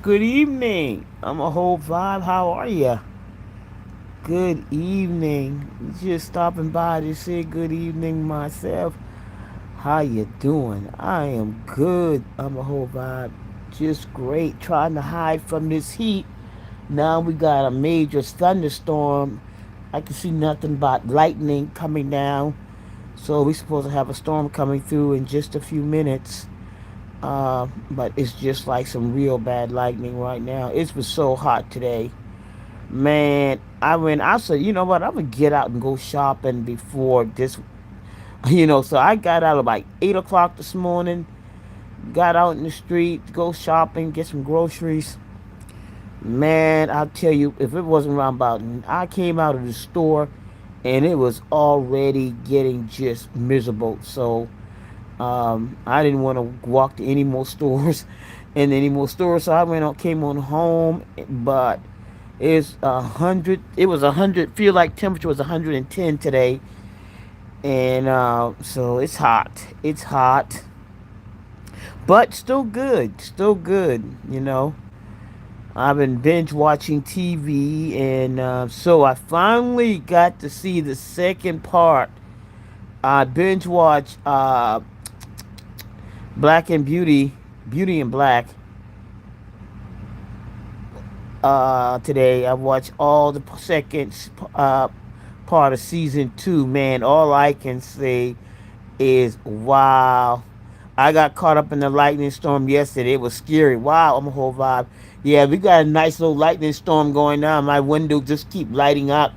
Good evening. I'm a whole vibe. How are ya? Good evening. Just stopping by to say good evening myself. How you doing? I am good. I'm a whole vibe. Just great. Trying to hide from this heat. Now we got a major thunderstorm. I can see nothing but lightning coming down. So we're supposed to have a storm coming through in just a few minutes. But it's just like some real bad lightning right now. It was so hot today. Man, I said, you know what, I'm gonna get out and go shopping before this, so I got out at like 8 o'clock this morning, got out in the street, to go shopping, get some groceries. Man, I'll tell you, if it wasn't around about, I came out of the store and it was already getting just miserable. So I didn't want to walk to any more stores and any more stores. So I came on home, but it's 100. It was 100. Feel like temperature was 110 today, and so it's hot. It's hot, but still good. Still good. I've been binge watching TV, and so I finally got to see the second part. I binge watched Black and Beauty and Black. Today I watched all the second part of season 2. Man, all I can say is wow. I got caught up in the lightning storm yesterday. It was scary. Wow, I'm a whole vibe. Yeah, we got a nice little lightning storm going on. My window just keep lighting up.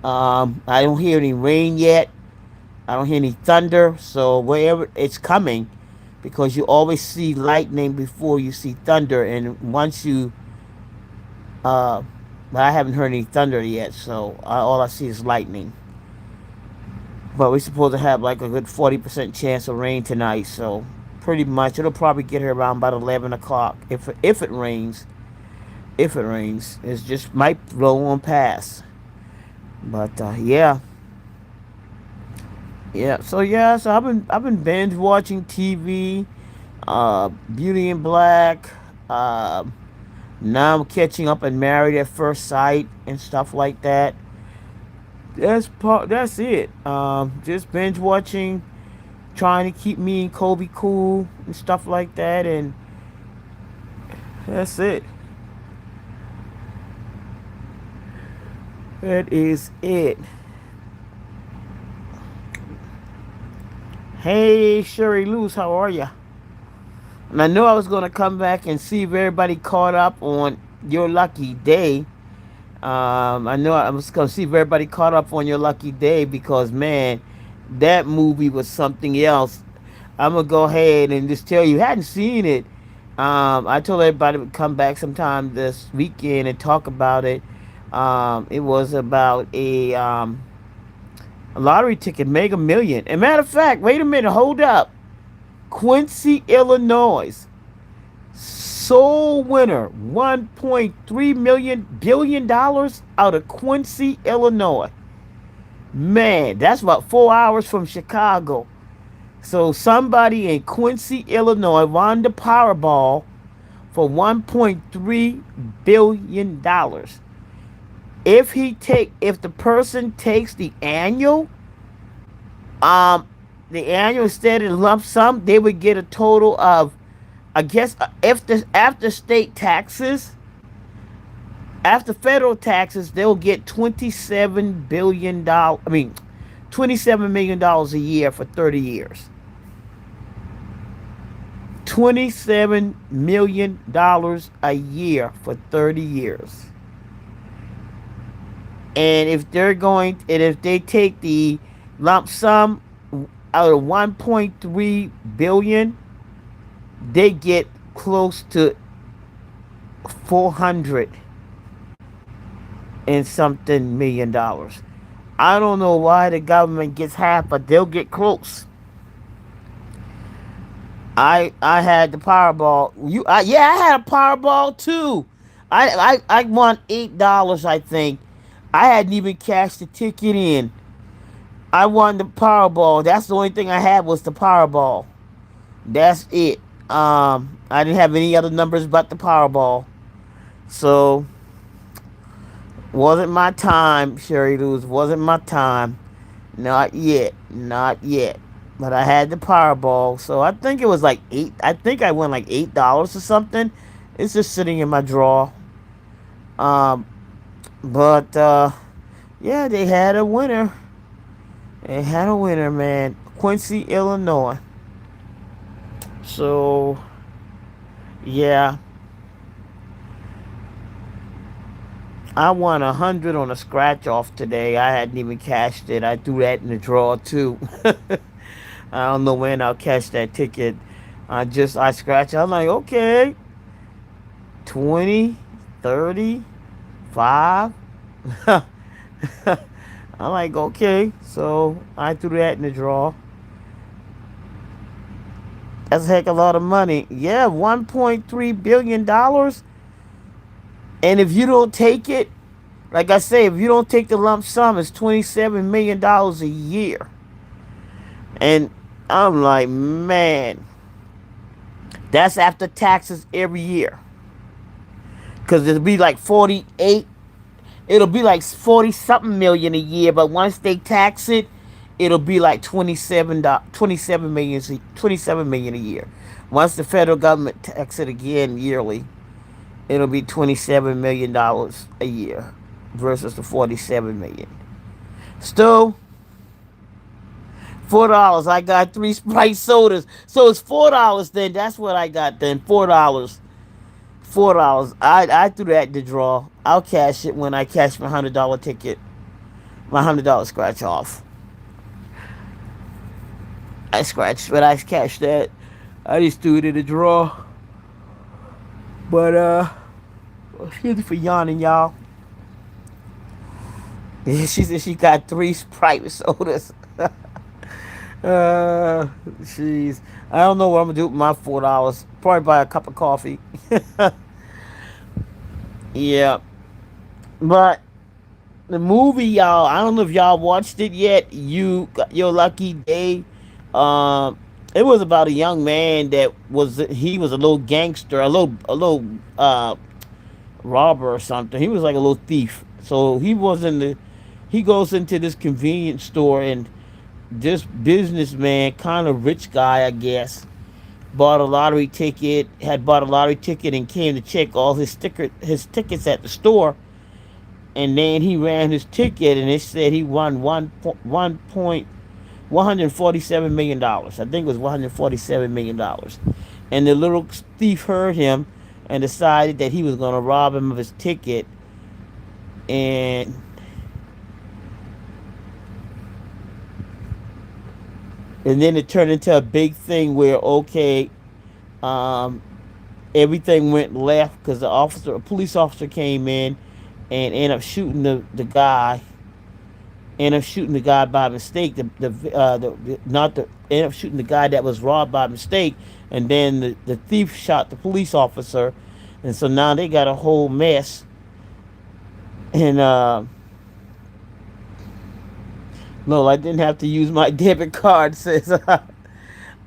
I don't hear any rain yet. I don't hear any thunder. So wherever it's coming, because you always see lightning before you see thunder, and once you uh, but I haven't heard any thunder yet. So all I see is lightning. But we're supposed to have like a good 40% chance of rain tonight. So pretty much it'll probably get here around about 11 o'clock. If it rains. If it rains. It just might blow on past. But yeah. Yeah. So I've been binge watching TV. Beauty and Black. Now I'm catching up and Married at First Sight and stuff like that. That's it. Just binge watching, trying to keep me and Kobe cool and stuff like that, and that's it. That is it. Hey, Sherry Luz, how are ya? And I know I was gonna come back and see if everybody caught up on Your Lucky Day. I know I was gonna see if everybody caught up on Your Lucky Day, because man, that movie was something else. I'm gonna go ahead and just tell you, hadn't seen it. I told everybody to come back sometime this weekend and talk about it. It was about a lottery ticket, Mega Million. And matter of fact, wait a minute, hold up. Quincy, Illinois, sole winner, 1.3 billion dollars out of Quincy, Illinois. Man, that's about 4 hours from Chicago. So somebody in Quincy, Illinois won the Powerball for $1.3 billion. If the person takes um the annual instead of lump sum, they would get a total of, I guess, if the after federal taxes, they'll get $27 billion. I mean, $27 million a year for 30 years. $27 million a year for 30 years. And if they take the lump sum out of 1.3 billion, they get close to 400 and something $1 million. I don't know why the government gets half, but they'll get close. I had the Powerball. Yeah, I had a Powerball too. I won $8, I think. I hadn't even cashed the ticket in. I won the Powerball. That's the only thing I had was the Powerball. That's it. I didn't have any other numbers but the Powerball. So wasn't my time, Sherry Lewis. Wasn't my time. Not yet. Not yet. But I had the Powerball, so I think it was like eight. I think I won like $8 or something. It's just sitting in my drawer. Um, but yeah, they had a winner. They had a winner, man. Quincy, Illinois. So yeah, I won 100 on a scratch off today. I hadn't even cashed it. I threw that in the drawer too. I don't know when I'll cash that ticket. I scratched. I'm like, okay, 20, 30, 5. I'm like, okay. So I threw that in the drawer. That's a heck of a lot of money. Yeah, $1.3 billion. And if you don't take it, like I say, if you don't take the lump sum, it's $27 million a year. And I'm like, man, that's after taxes every year. Because it'll be like 48, it'll be like 40 something million a year. But once they tax it, it'll be like 27 million, 27 million a year. Once the federal government tax it again yearly, it'll be $27 million a year versus the 47 million. Still, $4. I got 3 Sprite sodas, so it's $4 then. That's what I got then. $4. $4. I threw that in the draw. I'll cash it when I cash my $100 ticket, my $100 scratch off. I scratched, but I cashed that. I just threw it in the draw. But excuse me for yawning, y'all. She said she got 3 Sprite sodas. Jeez. I don't know what I'm gonna do with my $4. Probably buy a cup of coffee. Yeah. But the movie, y'all, I don't know if y'all watched it yet. Your lucky day. Um, it was about a young man that he was a little gangster, a little robber or something. He was like a little thief. So he goes into this convenience store, and this businessman, kind of rich guy, I guess, had bought a lottery ticket and came to check all his tickets at the store. And then he ran his ticket, and it said he won 147 million dollars. I think it was $147 million. And the little thief heard him and decided that he was going to rob him of his ticket. And then it turned into a big thing where, okay, um, everything went left because a police officer came in and ended up shooting the guy. Ended up shooting the guy by mistake. The not the Ended up shooting the guy that was robbed by mistake, and then the thief shot the police officer, and so now they got a whole mess. And no, I didn't have to use my debit card. Says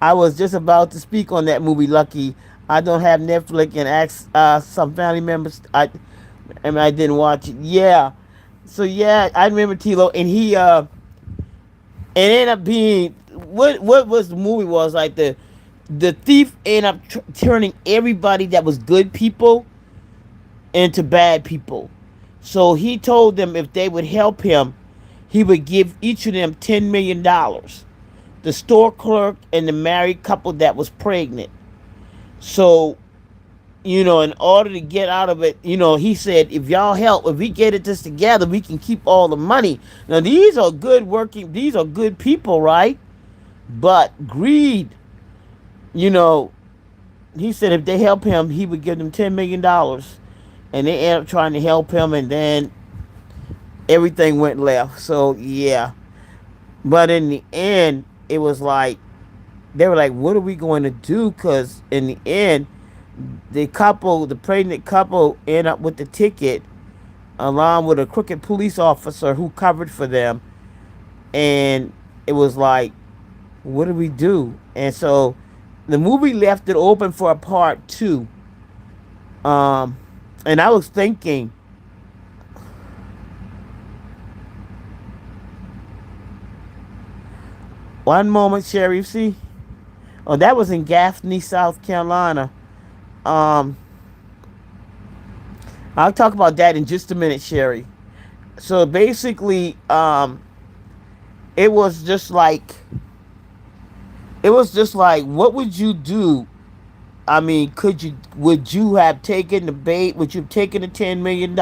I was just about to speak on that movie, Lucky. I don't have Netflix and asked some family members. I didn't watch it. Yeah. So yeah, I remember Tilo, and it ended up being what was the movie was like the thief ended up turning everybody that was good people into bad people. So he told them if they would help him, he would give each of them $10 million. The store clerk and the married couple that was pregnant. So, in order to get out of it, he said, if we get this together, we can keep all the money. Now, these are good people, right? But greed, you know, he said if they help him, he would give them $10 million. And they ended up trying to help him, and then everything went left. So, yeah. But in the end, it was like, they were like, what are we going to do? Because in the end, the pregnant couple, ended up with the ticket along with a crooked police officer who covered for them. And it was like, what do we do? And so The movie left it open for a part two. Um, and I was thinking, one moment, Sherry, see? Oh, that was in Gaffney, South Carolina. Um, I'll talk about that in just a minute, Sherry. So basically, it was just like what would you do? I mean, would you have taken the bait? Would you have taken the $10 million?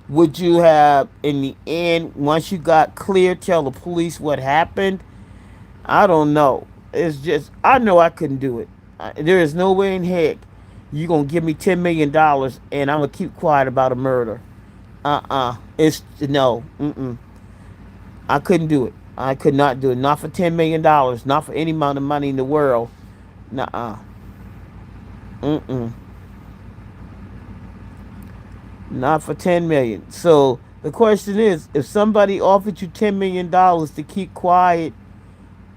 Would you have, in the end, once you got clear, tell the police what happened? I don't know. It's just, I know I couldn't do it. There is no way in heck you gonna give me $10 million and I'm gonna keep quiet about a murder. It's no. Mm-mm. I couldn't do it. I could not do it. Not for $10 million. Not for any amount of money in the world. Nuh-uh. Mm-mm. Not for 10 million. So the question is, if somebody offered you $10 million to keep quiet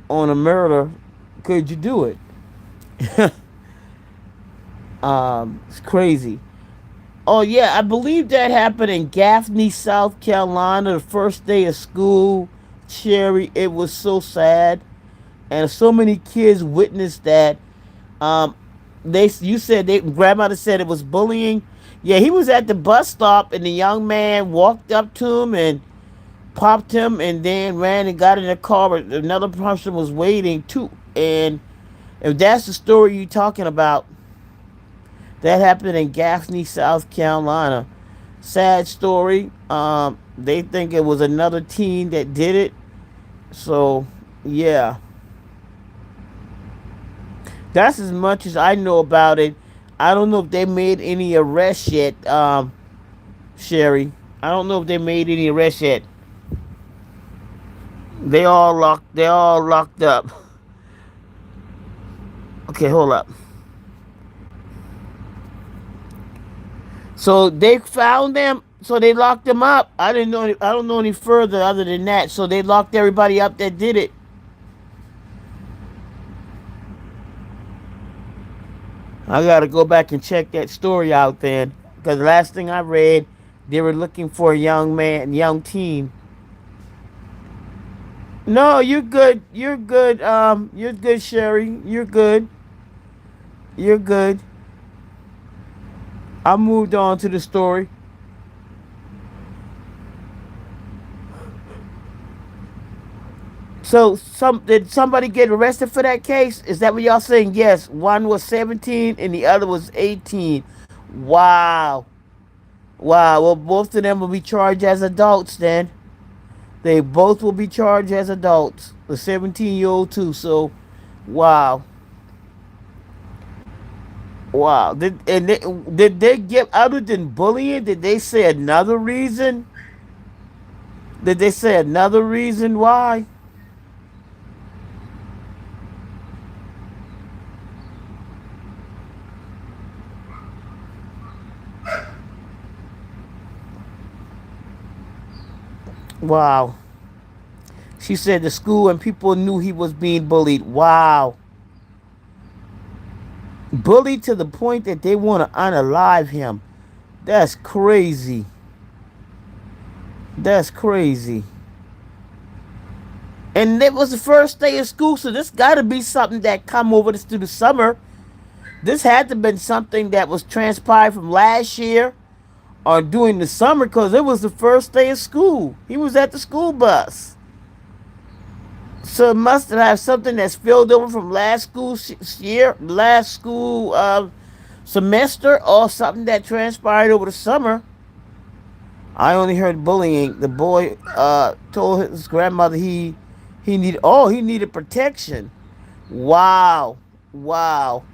on a murder, could you do it? It's crazy. Oh yeah, I believe that happened in Gaffney, South Carolina, the first day of school. Cherry, it was so sad, and so many kids witnessed that. Um, you said they grandmother said it was bullying. Yeah, he was at the bus stop, and the young man walked up to him and popped him, and then ran and got in a car. But another person was waiting too, and if that's the story you're talking about, that happened in Gaffney, South Carolina. Sad story. They think it was another teen that did it. So, yeah, that's as much as I know about it. I don't know if they made any arrests yet, Sherry. I don't know if they made any arrests yet. They all locked. They all locked up. Okay, hold up. So they found them. So they locked them up. I didn't know. I don't know any further other than that. So they locked everybody up that did it. I gotta go back and check that story out then, because the last thing I read, they were looking for a young man, young teen. No, you're good. You're good. You're good, Sherry. You're good. You're good. I moved on to the story. So, did somebody get arrested for that case? Is that what y'all saying? Yes. One was 17 and the other was 18. Wow. Wow. Well, both of them will be charged as adults then. They both will be charged as adults. The 17-year-old too. So, wow. Wow. Did they give, other than bullying, did they say another reason? Did they say another reason why? Wow. She said the school and people knew he was being bullied. Wow. Bullied to the point that they want to unalive him. That's crazy. That's crazy. And it was the first day of school, so this got to be something that come over this through the summer. This had to have been something that was transpired from last year or during the summer, because it was the first day of school. He was at the school bus. So it must have something that's filled over from last school year, last school semester, or something that transpired over the summer. I only heard bullying. The boy told his grandmother he needed protection. Wow, wow.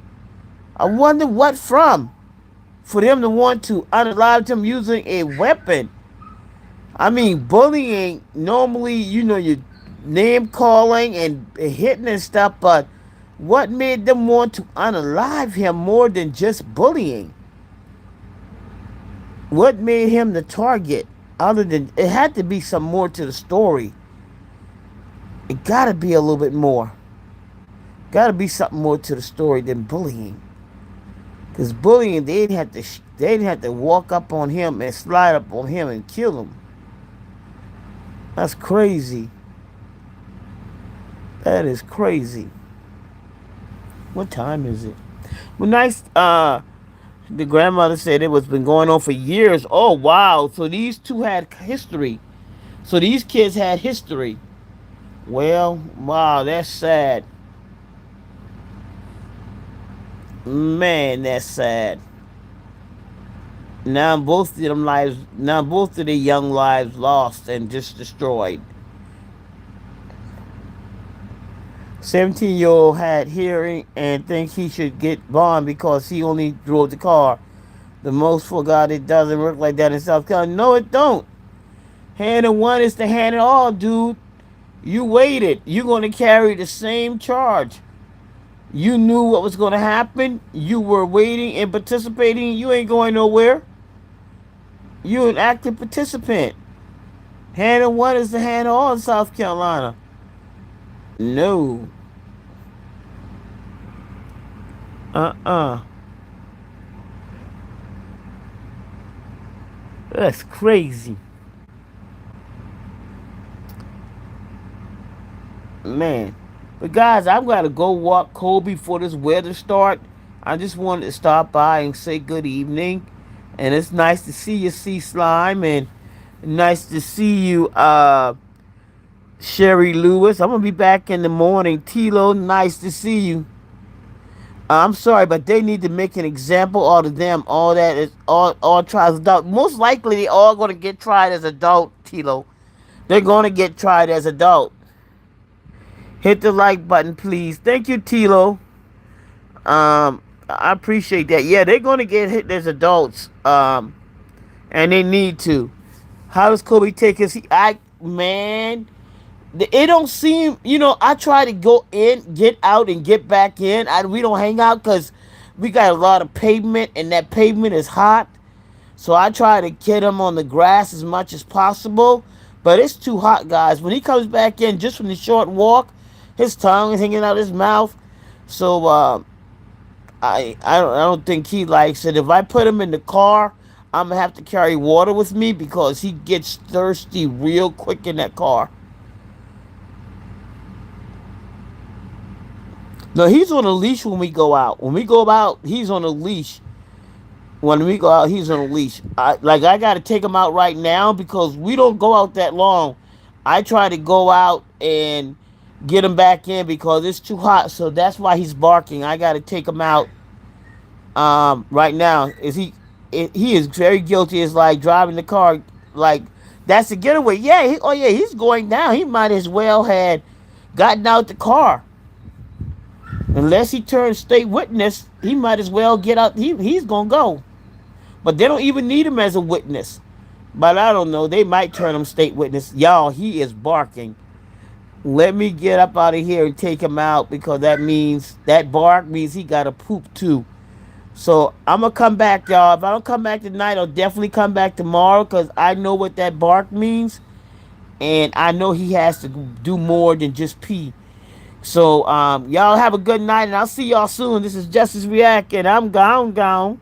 I wonder what from for them to want to unalive him using a weapon. I mean, bullying normally, you name calling and hitting and stuff, but what made them want to unalive him more than just bullying? What made him the target? Other than, it had to be some more to the story. It gotta be a little bit more. Got to be something more to the story than bullying. Cause bullying, they didn't have to walk up on him and slide up on him and kill him. That's crazy. That is crazy. What time is it? Well, nice. The grandmother said it was been going on for years. Oh wow! So these two had history. So these kids had history. Well, wow, that's sad. Man, that's sad. Now both of their young lives lost and just destroyed. 17-year-old had hearing and thinks he should get bond because he only drove the car. The most forgot it doesn't work like that in South Carolina. No, it don't. Hand in one is the hand in all, dude. You waited. You're going to carry the same charge. You knew what was going to happen. You were waiting and participating. You ain't going nowhere. You're an active participant. Hand in one is the hand in all in South Carolina. No. Uh-uh. That's crazy. Man. But guys, I'm gonna go walk Kobe before this weather start. I just wanted to stop by and say good evening. And it's nice to see you, Sea Slime, and nice to see you, Sherry Lewis. I'm gonna be back in the morning. Tilo, nice to see you. I'm sorry, but they need to make an example out of them. All that is all tried as adult. Most likely, they all gonna get tried as adult. Tilo, they're gonna get tried as adult. Hit the like button, please. Thank you, Tilo. I appreciate that. Yeah, they're gonna get hit as adults. And they need to. How does Kobe take his? I man, it don't seem. I try to go in, get out, and get back in. We don't hang out because we got a lot of pavement, and that pavement is hot. So I try to get him on the grass as much as possible. But it's too hot, guys. When he comes back in just from the short walk, his tongue is hanging out his mouth. So I don't think he likes it. If I put him in the car, I'm gonna have to carry water with me because he gets thirsty real quick in that car. No, he's on a leash when we go out. When we go out, he's on a leash. When we go out, he's on a leash. I got to take him out right now because we don't go out that long. I try to go out and get him back in because it's too hot. So that's why he's barking. I got to take him out right now. He is very guilty. It's like driving the car like that's a getaway. Yeah, oh yeah, he's going down. He might as well had gotten out the car. Unless he turns state witness, he might as well get out. He's gonna go. But they don't even need him as a witness. But I don't know. They might turn him state witness. Y'all, he is barking. Let me get up out of here and take him out because that bark means he got to poop too. So I'm gonna come back, y'all. If I don't come back tonight, I'll definitely come back tomorrow because I know what that bark means, and I know he has to do more than just pee. So y'all have a good night, and I'll see y'all soon. This is Justice React, and I'm gone.